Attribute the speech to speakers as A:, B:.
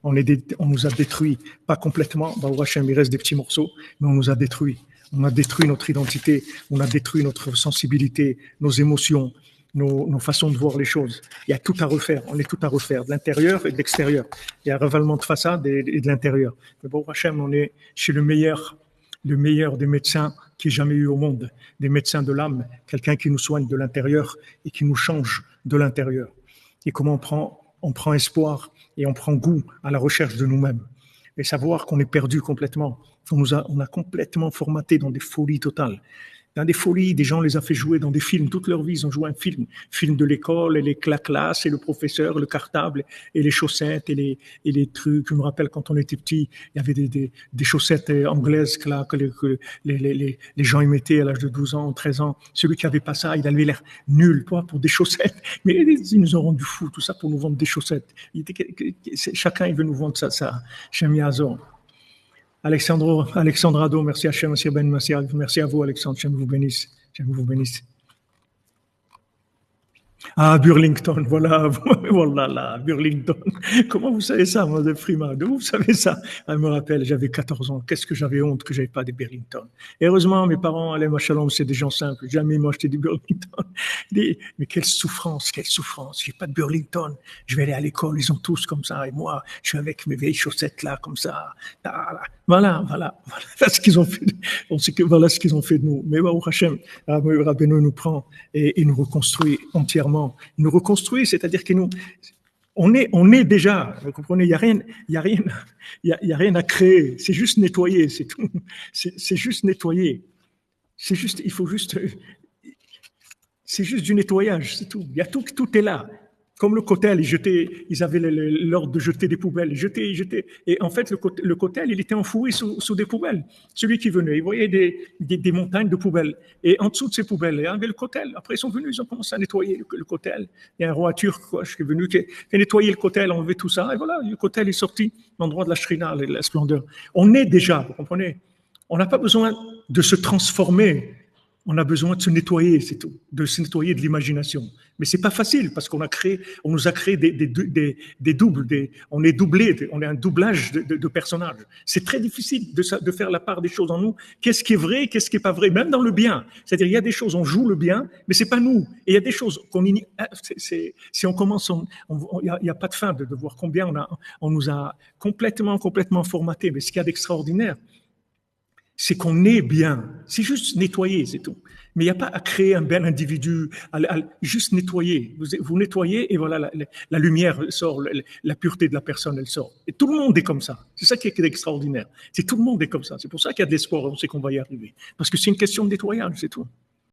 A: On nous a détruits, pas complètement, Baruch Hashem, il reste des petits morceaux, mais on nous a détruits. On a détruit notre identité, on a détruit notre sensibilité, nos émotions, nos façons de voir les choses. Il y a tout à refaire, on est tout à refaire, de l'intérieur et de l'extérieur. Il y a un ravalement de façade et de l'intérieur. Mais Baruch Hashem, on est chez le meilleur des médecins qu'il y ait jamais eu au monde, des médecins de l'âme, quelqu'un qui nous soigne de l'intérieur et qui nous change de l'intérieur. Et comment on prend espoir et on prend goût à la recherche de nous-mêmes. Et savoir qu'on est perdu complètement. On a complètement formaté dans des folies totales. Dans des folies, des gens les a fait jouer dans des films. Toute leur vie, ils ont joué un film de l'école, et la classe, et le professeur, le cartable, et les chaussettes, et les trucs. Je me rappelle quand on était petit, il y avait des chaussettes anglaises que les gens y mettaient à l'âge de 12 ans, 13 ans. Celui qui avait pas ça, il avait l'air nul, pour des chaussettes. Mais ils nous ont rendu fous, tout ça pour nous vendre des chaussettes. Chacun, il veut nous vendre ça. Shem Yazor. Alexandre Ado, merci à Hachem, merci à vous, Alexandre, Hachem vous bénisse. Ah, Burlington, voilà, Burlington. Comment vous savez ça, moi, de Frima? D'où vous savez ça? Je me rappelle, j'avais 14 ans. Qu'est-ce que j'avais honte que j'avais pas des Burlington. Et heureusement, mes parents, allez, machalom, c'est des gens simples. Jamais ils m'ont acheté des Burlington. Mais quelle souffrance. J'ai pas de Burlington. Je vais aller à l'école, ils ont tous comme ça. Et moi, je suis avec mes vieilles chaussettes là, comme ça. Voilà ce qu'ils ont fait. Voilà ce qu'ils ont fait de nous. Mais Baruch Hashem, Rabbeinu nous prend et nous reconstruit entièrement. Il nous reconstruit, c'est-à-dire que on est déjà, vous comprenez, il y a rien à créer, c'est juste nettoyer, c'est tout. C'est juste nettoyer. C'est juste du nettoyage, c'est tout. Il y a tout est là. Comme le cotel, ils avaient l'ordre de jeter des poubelles, jeter. Et en fait, le cotel, il était enfoui sous des poubelles. Celui qui venait, il voyait des montagnes de poubelles. Et en dessous de ces poubelles, il y avait le cotel. Après, ils sont venus, ils ont commencé à nettoyer le cotel. Il y a un roi turc, qui est venu, qui a nettoyé le cotel, enlevé tout ça. Et voilà, le cotel est sorti, l'endroit de la shrina, la splendeur. On est déjà, vous comprenez? On n'a pas besoin de se transformer. On a besoin de se nettoyer, c'est tout, de se nettoyer de l'imagination. Mais c'est pas facile parce on nous a créé des doubles, on est doublé, on est un doublage de personnages. C'est très difficile de faire la part des choses en nous. Qu'est-ce qui est vrai, qu'est-ce qui est pas vrai, même dans le bien. C'est-à-dire, il y a des choses, on joue le bien, mais c'est pas nous. Et il y a des choses si on commence, il y a pas de fin de voir combien on nous a complètement formaté. Mais ce qu'il y a d'extraordinaire, c'est qu'on est bien. C'est juste nettoyer, c'est tout. Mais il n'y a pas à créer un bel individu, juste nettoyer. Vous nettoyez et voilà, la lumière sort, la pureté de la personne, elle sort. Et tout le monde est comme ça. C'est ça qui est extraordinaire. C'est tout le monde est comme ça. C'est pour ça qu'il y a de l'espoir, on sait qu'on va y arriver. Parce que c'est une question de nettoyage, c'est tout.